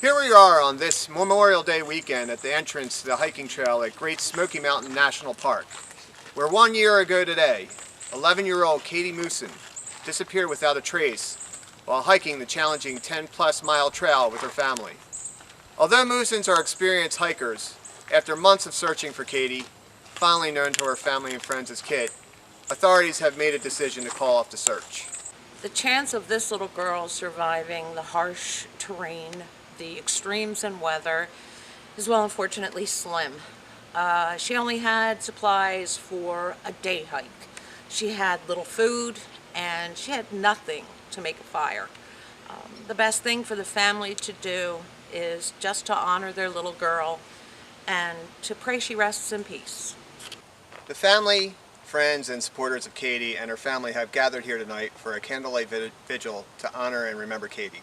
Here we are on this Memorial Day weekend at the entrance to the hiking trail at Great Smoky Mountain National Park, where 1 year ago today, 11-year-old Kit Moosen disappeared without a trace while hiking the challenging 10-plus mile trail with her family. Although Moosens are experienced hikers, after months of searching for Katie, finally known to her family and friends as Kit, authorities have made a decision to call off the search. The chance of this little girl surviving the harsh terrain, the extremes in weather, is well, unfortunately slim. She only had supplies for a day hike. She had little food and she had nothing to make a fire. The best thing for the family to do is just to honor their little girl and to pray she rests in peace. The family, friends, and supporters of Katie and her family have gathered here tonight for a candlelight vigil to honor and remember Katie.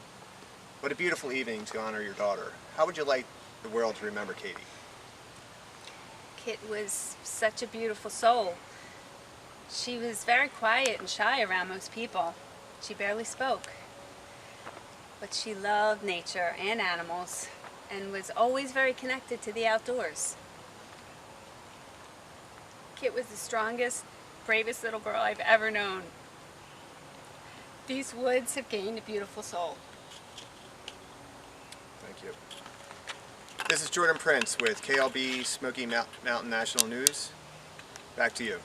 What a beautiful evening to honor your daughter. How would you like the world to remember Katie? Kit was such a beautiful soul. She was very quiet and shy around most people. She barely spoke. But she loved nature and animals and was always very connected to the outdoors. Kit was the strongest, bravest little girl I've ever known. These woods have gained a beautiful soul. Thank you. This is Jordan Prince with KLB Smoky Mountain National News. Back to you.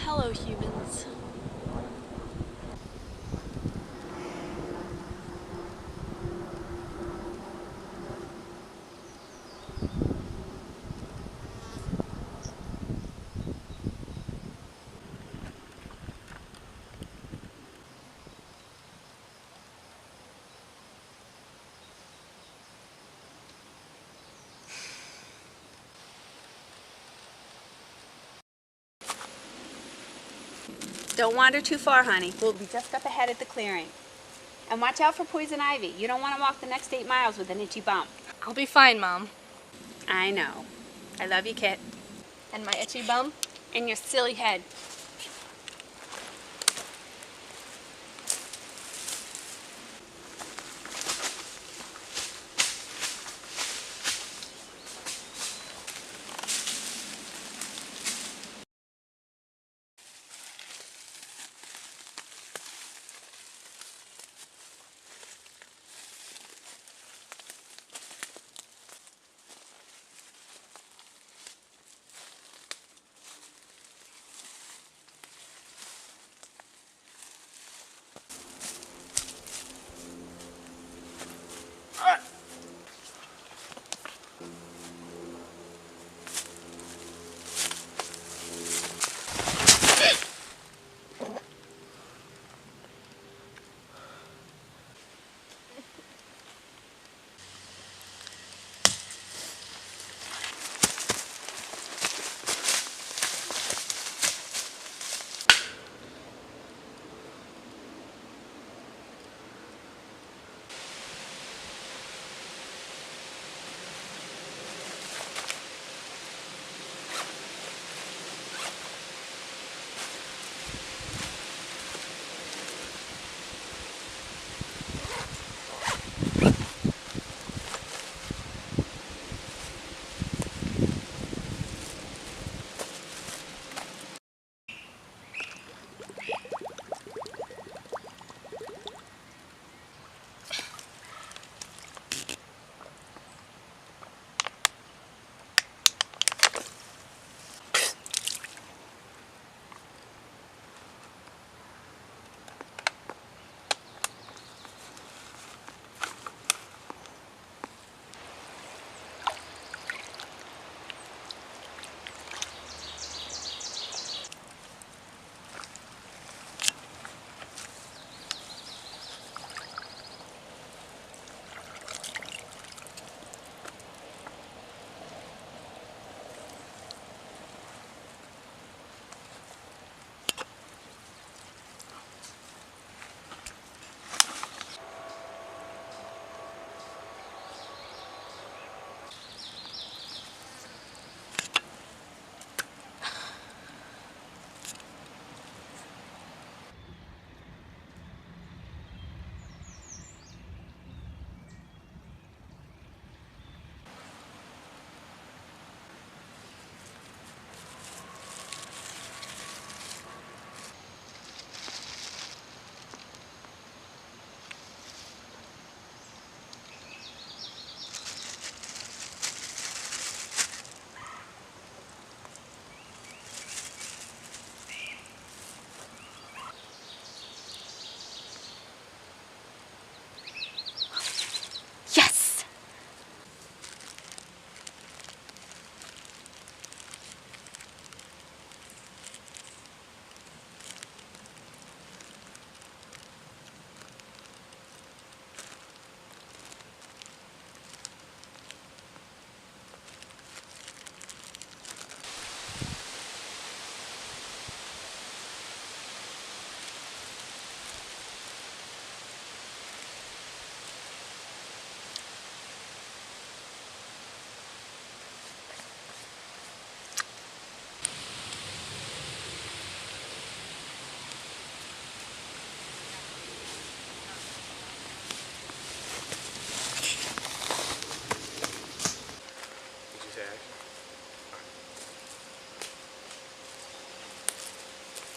Hello, humans. Don't wander too far, honey. We'll be just up ahead at the clearing. And watch out for poison ivy. You don't want to walk the next 8 miles with an itchy bump. I'll be fine, Mom. I know. I love you, Kit. And my itchy bum? And your silly head.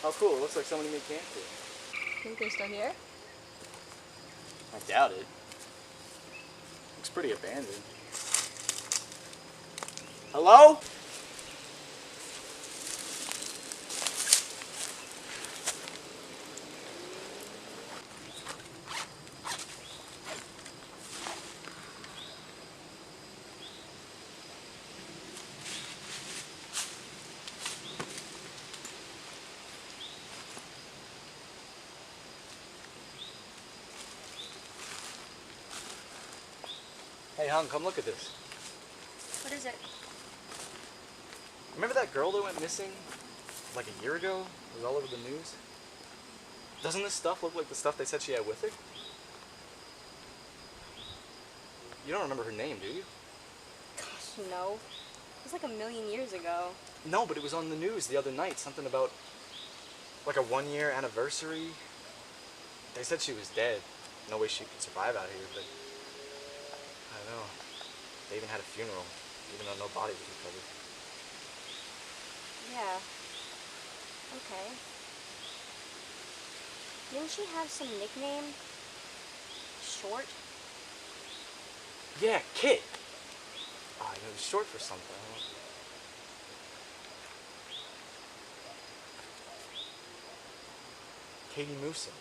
Oh, cool. It looks like somebody made camp here. Think they're still here? I doubt it. Looks pretty abandoned. Hello? Hey, hon, come look at this. What is it? Remember that girl that went missing like a year ago? It was all over the news. Doesn't this stuff look like the stuff they said she had with her? You don't remember her name, do you? Gosh, no. It was like a million years ago. No, but it was on the news the other night. Something about like a 1-year anniversary. They said she was dead. No way she could survive out here, but I don't know. They even had a funeral, even though no body was recovered. Yeah. Okay. Didn't she have some nickname? Short? Yeah, Kit. Oh, I know it was short for something. I don't know. Kit Moosen.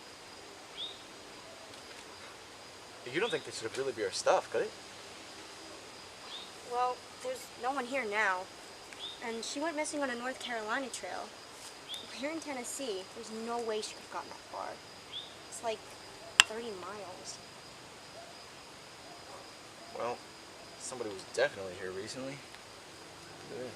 You don't think this should really be our stuff, could it? Well, there's no one here now. And she went missing on a North Carolina trail. We're here in Tennessee. There's no way she could have gotten that far. It's like 30 miles. Well, somebody was definitely here recently. Look at this.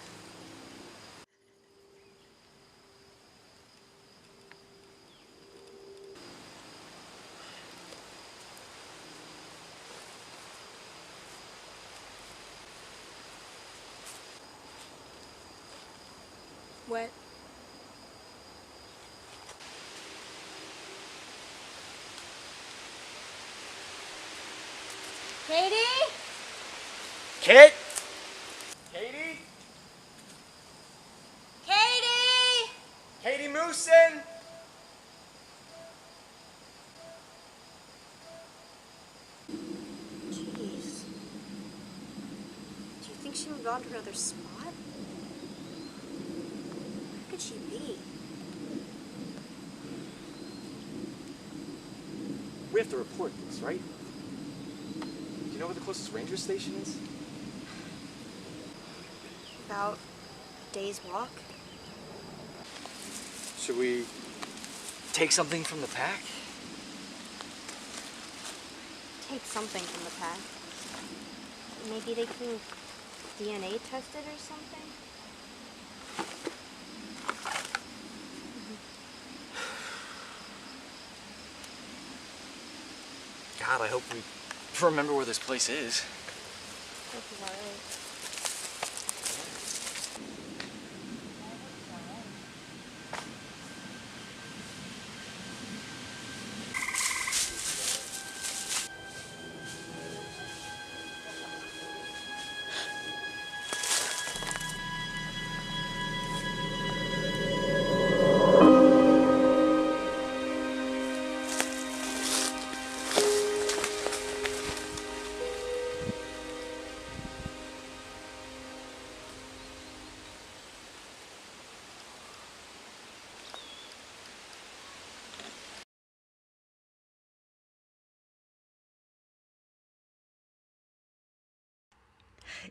What? Katie? Kit? Katie? Katie! Katie Moosen? Jeez. Do you think she moved on to another spot? Where could she be? We have to report this, right? Do you know where the closest ranger station is? About a day's walk? Should we take something from the pack? Take something from the pack. Maybe they can DNA test it or something? God, I hope we remember where this place is. Hope he's alright.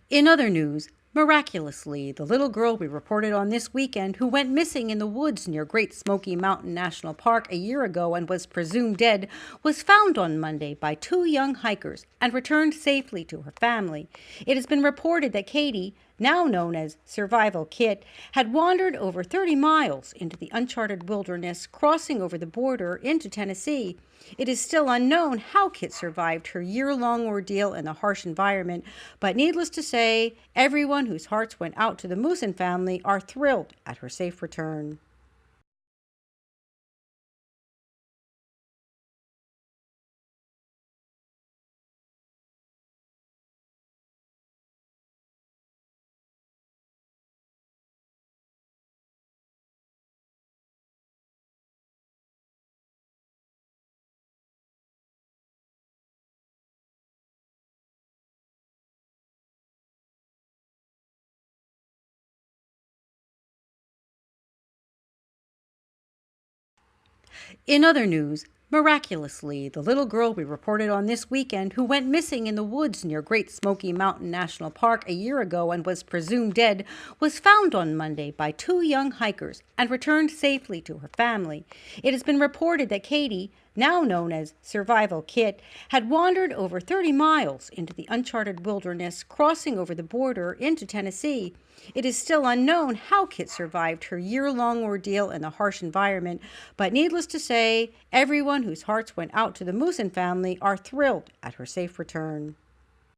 In other news, miraculously, the little girl we reported on this weekend who went missing in the woods near Great Smoky Mountain National Park a year ago and was presumed dead was found on Monday by 2 young hikers and returned safely to her family. It has been reported that Katie, now known as Survival Kit, had wandered over 30 miles into the uncharted wilderness, crossing over the border into Tennessee. It is still unknown how Kit survived her year-long ordeal in the harsh environment, but needless to say, everyone whose hearts went out to the Moosen family are thrilled at her safe return. In other news, miraculously, the little girl we reported on this weekend who went missing in the woods near Great Smoky Mountain National Park a year ago and was presumed dead was found on Monday by two young hikers and returned safely to her family. It has been reported that Katie, now known as Survival Kit, had wandered over 30 miles into the uncharted wilderness, crossing over the border into Tennessee. It is still unknown how Kit survived her year-long ordeal in the harsh environment, but needless to say, everyone whose hearts went out to the Moosen family are thrilled at her safe return.